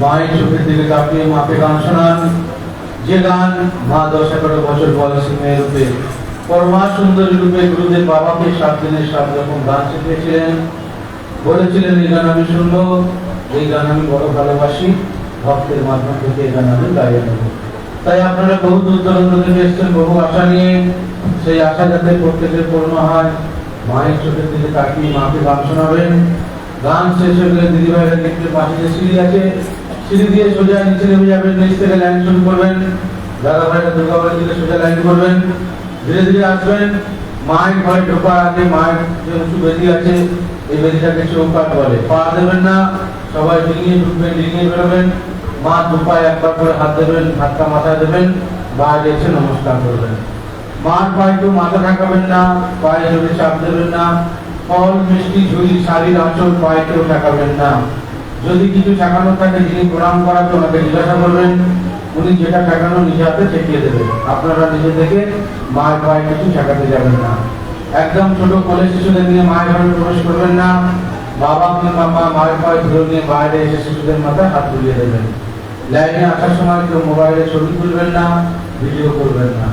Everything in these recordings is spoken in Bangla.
মায়ের চোখের দিকে তাকিয়ে মাকে গান শোনান, যে গান মা 10-11 বছর বয়সী মেয়ে রূপে পরমা সুন্দরী রূপে গুরুদেব বাবাকে 7 দিনের 7 রকম গান শিখিয়েছিলেন। বলেছিলেন এই গান আমি শুনবো, এই গান আমি বড় ভালোবাসি, ভক্তের মাধ্যম থেকে এই গান আমি গাইয়ে নেব। তাই আপনারা বহু দূর দূরান্ত থেকে এসছেন বহু আশা নিয়ে, সেই আশা যাতে প্রত্যেকের পূর্ণ হয়। মায়ের চোখের দিকে তাকিয়ে মাকে গান শোনাবেন। গান শেষ হয়ে গেলে দিদিভাইরা লিফটের পাশে যে সিঁড়ি আছে, সিঁড়ি দিয়ে সোজা নিচে নেমে যাবেন, নিচ থেকে লাইন শুরু করবেন। দাদা ভাইরা দুর্গাবাড়ির দিকে সোজা লাইন করবেন, ধীরে ধীরে আসবেন। মায়ের ঘরে ঢোকার আগে মায়ের যে উঁচু বেদি আছে, এই বেদিটাকে চৌকাঠ বলে। পা দেবেন না, সবাই ডিঙিয়ে ঢুকবেন, ডিঙিয়ে বেরোবেন। মা দুপায়ে একবার করে হাত দেবেন, হাতটা মাথায় দেবেন, বাইরে এসে নমস্কার করবেন। মার পায়ে কেউ মাথা ঠেকাবেন না, পায়ে জোরে চাপ দেবেন না। ফল মিষ্টি ঝুড়ি শাড়ির আঁচল পায়ে কেউ ঠেকাবেন না। যদি কিছু ঠেকানো থাকে, যিনি প্রণাম করাতে ওনাকে জিজ্ঞাসা করবেন, উনি যেটা ঠেকানো নিজে হাতে ঠেকিয়ে দেবেন। আপনারা নিজে থেকে মায়ের পায়ে কিছু ঠেকাতে যাবেন না। একদম ছোট কোলে শিশুদের নিয়ে মায়ের ঘরে প্রবেশ করবেন না। বাবা কিংবা মা মায়ের পায়ে ধরে নিয়ে বাইরে এসে শিশুদের মাথায় হাত বুলিয়ে দেবেন। লাইনে আসার সময় কেউ মোবাইলে ছবি তুলবেন না, ভিডিও করবেন না।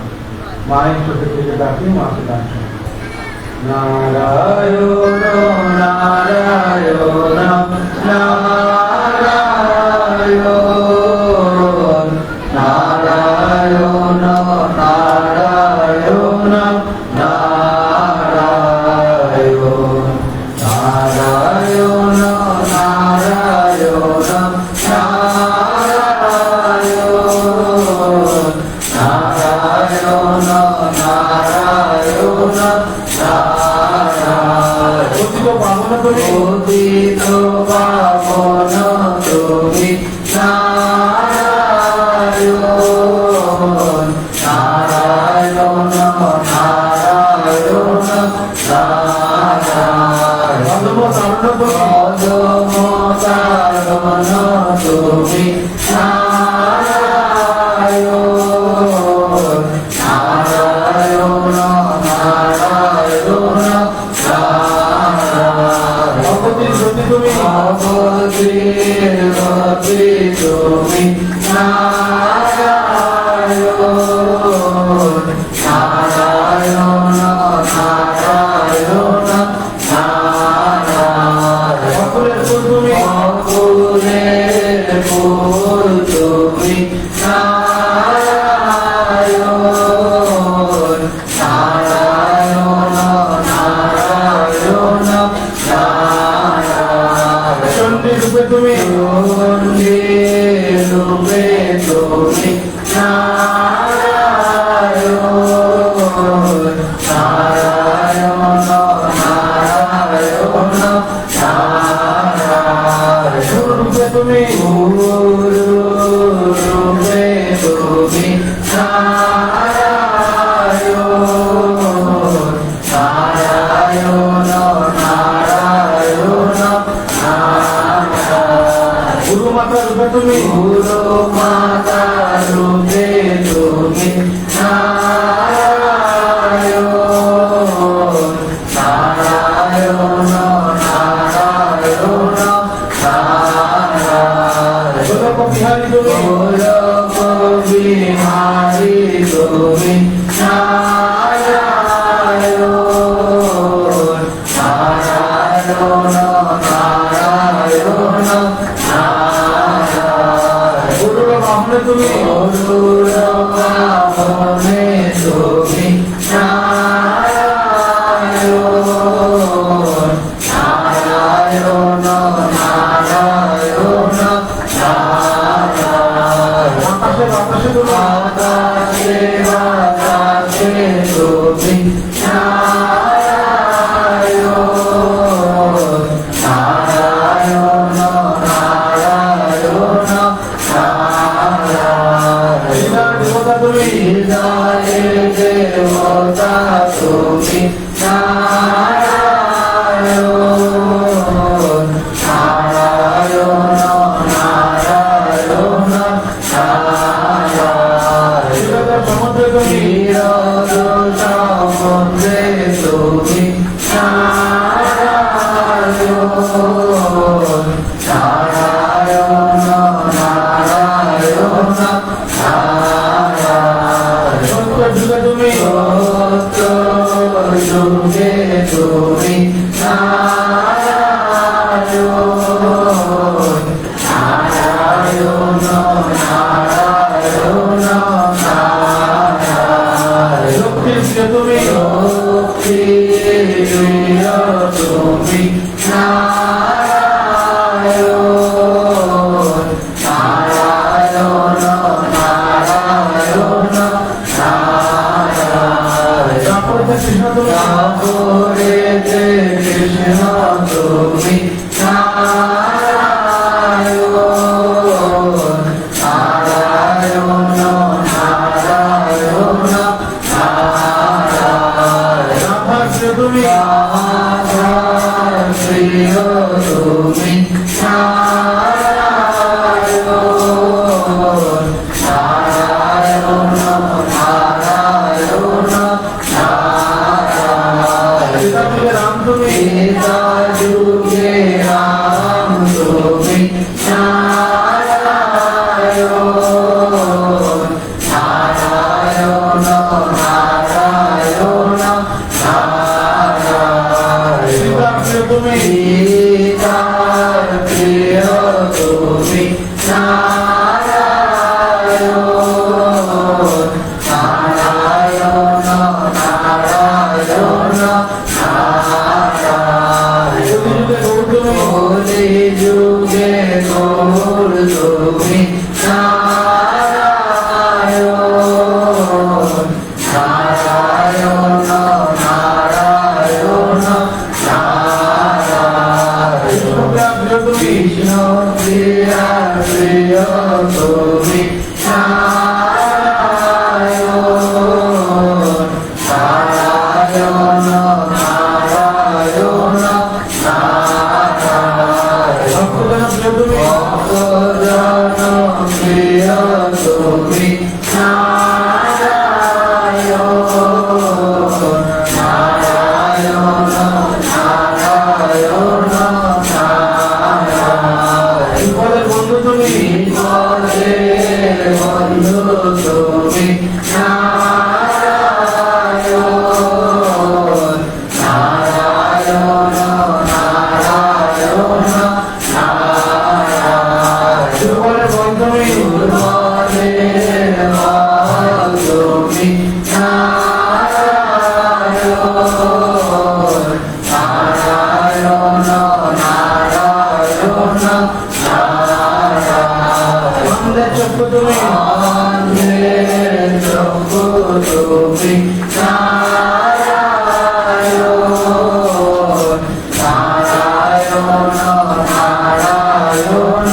মায়ের চোখের দিকে তাকিয়ে মাকে গান শোনান। নারায়ণ নারায়ণ নারায়ণ নারায়ণ নারায়ণ নারায়ণ নারায়ণ নারায়ণ পতিত পাবন তুমি নারায়ণ নারায়ণ নারায়ণ নারায়ণ পদমতারণ তুমি নারায়ণ নারায়ণ নারায়ণ তুমি অবতীর গতি তুমি নারায়ণ নারায়ণ নারায়ণ নারায়ণ অকুলের ফুল তুমি নারায়ণ নারায়ণ নারায়ণ চণ্ডী রূপে তুমি নারায়ণ নারায়ণ নারায়ণ নারায়ণ রূপে তুমি রূপে তুমি নারায়ণ নারায়ণ নারায়ণ গুরু মাতা রূপে তুমি গুরু মাতা রূপে তুমি নারায়ণ নারায়ণ নারায়ণ নারায়ণ গোলক বিহারী তুমি গোলক বিহারী তুমি নারায়ণ নারায়ণ নারায়ণ গুরুর বাহনে তুমি গুরুর বাহনে তুমি নারায়ণ নারায়ণ নারায়ণ নারায়ণ আকাশে বাতাসে তুমি আকাশে বাতাসে তুমি নারায়ণ নারায়ণ নারায়ণ দেবতা তুমি দেবতা তুমি নারায়ণ নারায়ণ নারায়ণ নারায়ণ সমুদ্রে তুমি সমুদ্রে তুমি নারায়ণ নারায়ণ তুমি তুমি কৃষ্ণ তুমি কৃষ্ণ তুমি তুমি রাম তুমি যুগে রাম তুমি তুমি সীতার প্রিয় তুমি নারায়ণ নারায়ণ নারায়ণ কলি যুগে গৌর তুমি নারায়ণ নারায়ণ নারায়ণ কৃষ্ণ প্রিয়া প্রিয় তুমি নারায়ণ নারায়ণ নারায়ণ ভক্তজন প্রিয় তুমি নারায়ণ নারায়ণ নারায়ণ বন্ধু তুমি বন্ধু তুমি নারায়ণ নারায়ণ নারায়ণ দুর্বলের বল তুমি দুর্বলের বল তুমি নারায়ণ নারায়ণ নারায়ণ আমাদের চক্র তুমি অন্ধের চক্ষু তুমি নারায়ণ নারায়ণ নারায়ণ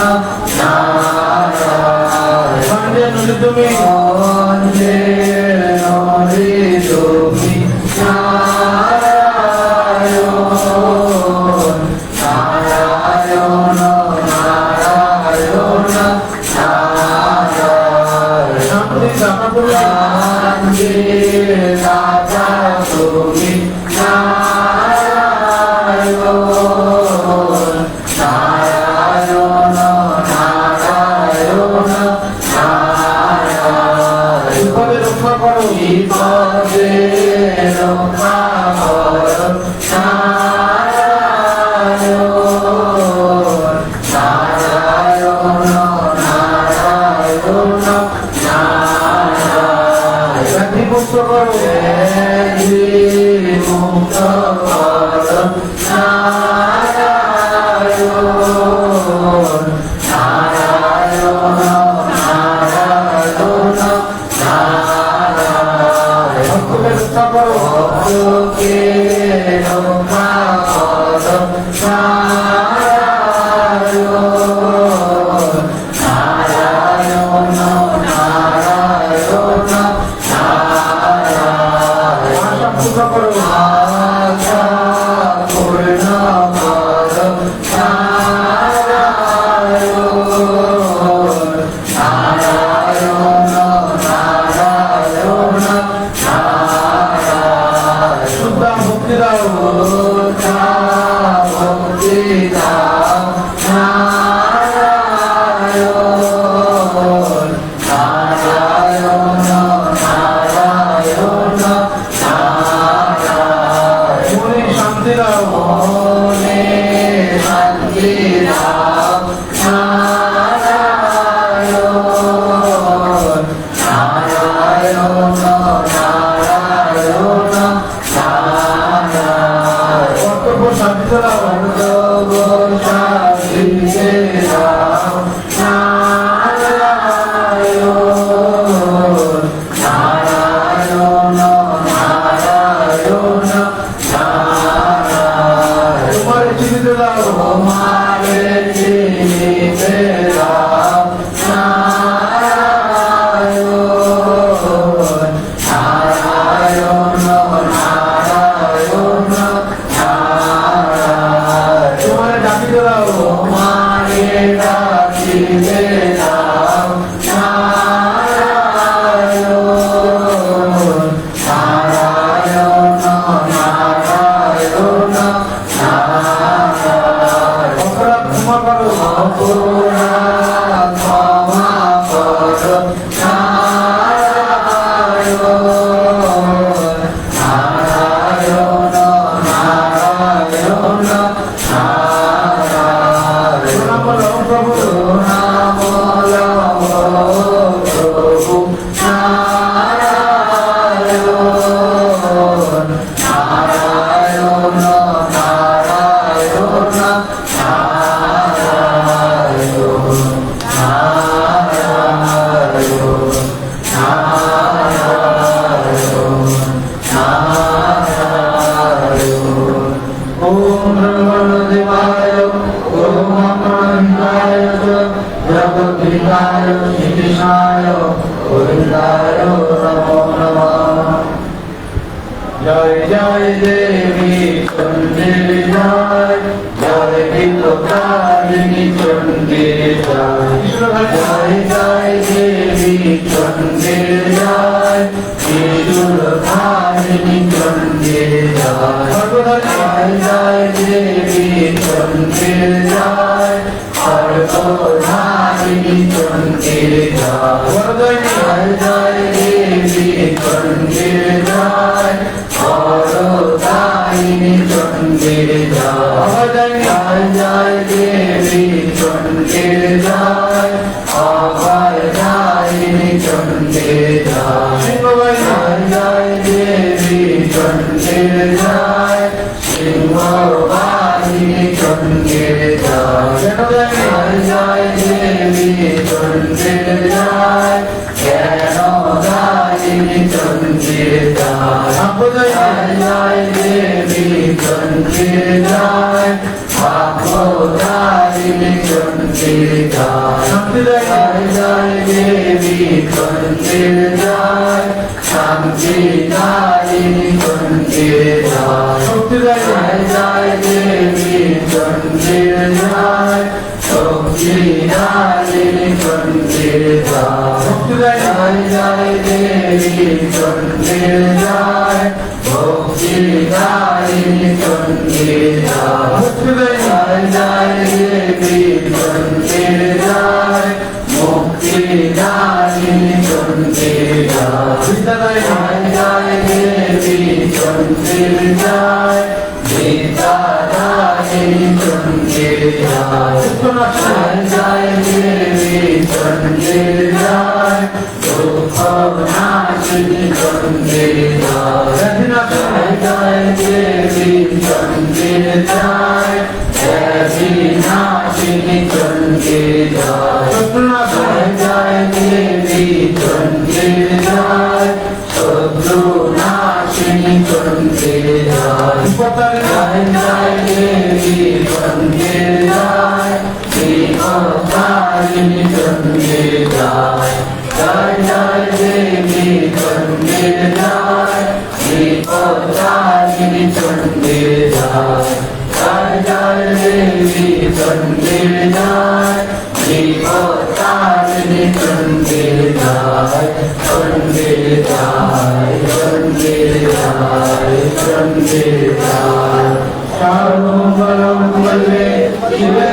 আমাদের নদী তুমি অন্ধের নদী তুমি নারায়ণ নারায়ণ নারায়ণ শান্তি দাতা তুমি শান্তি দাতা তুমি নারায়ণ নারায়ণ নারায়ণ বিপদে রক্ষা করো বিপদে রক্ষা করো নারায়ণ নারায়ণ নারায়ণ ব্যাধি মুক্ত করো মুক্ত করো নারায়ণ নারায়ণ নারায়ণ ভক্তকে রক্ষা করো ভক্তকে রক্ষা করো নারায়ণ নারায়ণ নারায়ণ আশা পূর্ণ করো আশা পূর্ণ করো নারায়ণ নারায়ণ নারায়ণ শুদ্ধ মুক্তি দাও ভক্তি দাও নারায়ণ নারায়ণ নারায়ণ মনে শান্তি দাও মনে শান্তি দাও নারায়ণ নারায়ণ নারায়ণ জয় জয় দেবী চণ্ডীর জয়, জয় বিদ্যুতারিণী চণ্ডীর জয়। জয় জয় দেবী চণ্ডীর জয়, বিদ্যুতারিণী চণ্ডীর জয়। জয় জয় দেবী চণ্ডীর জয়, সর্বধারিণী চণ্ডীর জয়। জয় জয় দেবী চণ্ডীর জয়, বরদায়িনী চণ্ডীর জয়। জয় জয় দেবী চণ্ডীর জয়, অভয়দায়িনী চণ্ডীর জয়। জয় জয় দেবী চণ্ডীর জয়, সিংহবাহিনী চণ্ডীর জয়। জয় জয় দেবী চণ্ডীর জয়, জ্ঞানদায়িনী চণ্ডীর জয়। জয় জয় দেবী চণ্ডীর জয়, ভাগ্যদায়িনী চণ্ডীর জয়। জয় জয় দেবী চণ্ডীর জয়, শান্তিদায়িনী চণ্ডীর জয়। জয় জয় দেবী চণ্ডীর জয়, শক্তিদায়িনী চণ্ডীর জয়। জয় জয় দেবী চণ্ডীর জয়, ভক্তিদায়িনী চণ্ডীর জয়। জয় জয় দেবী চণ্ডীর জয়, মুক্তিদায়িনী চণ্ডীর জয়। জয় জয় দেবী চণ্ডীর জয়, বিদ্যাদায়িনী চণ্ডীর জয়। জয় জয় দেবী চণ্ডীর জয়, দুঃখনাশিনী চণ্ডীর জয়। জয় জয় দেবী চণ্ডীর জয়, বিনাশিনী চণ্ডীর জয়। জয় জয় দেবী চণ্ডীর জয়, শত্রুনাশিনী চণ্ডীর জয়। জয় জয় দেবী চণ্ডীর জয়, বিপত্তারিণী চণ্ডীর জয়। জয় জয় দেবী চণ্ডীর জয়, বিপত্তারিণী চণ্ডীর জয়। জয় জয় দেবী চণ্ডীর জয়, বিপত্তারিণী চণ্ডীর জয়। চণ্ডীর জয়, চণ্ডীর জয়, চণ্ডীর জয়। সর্বমঙ্গলমঙ্গলে শিবে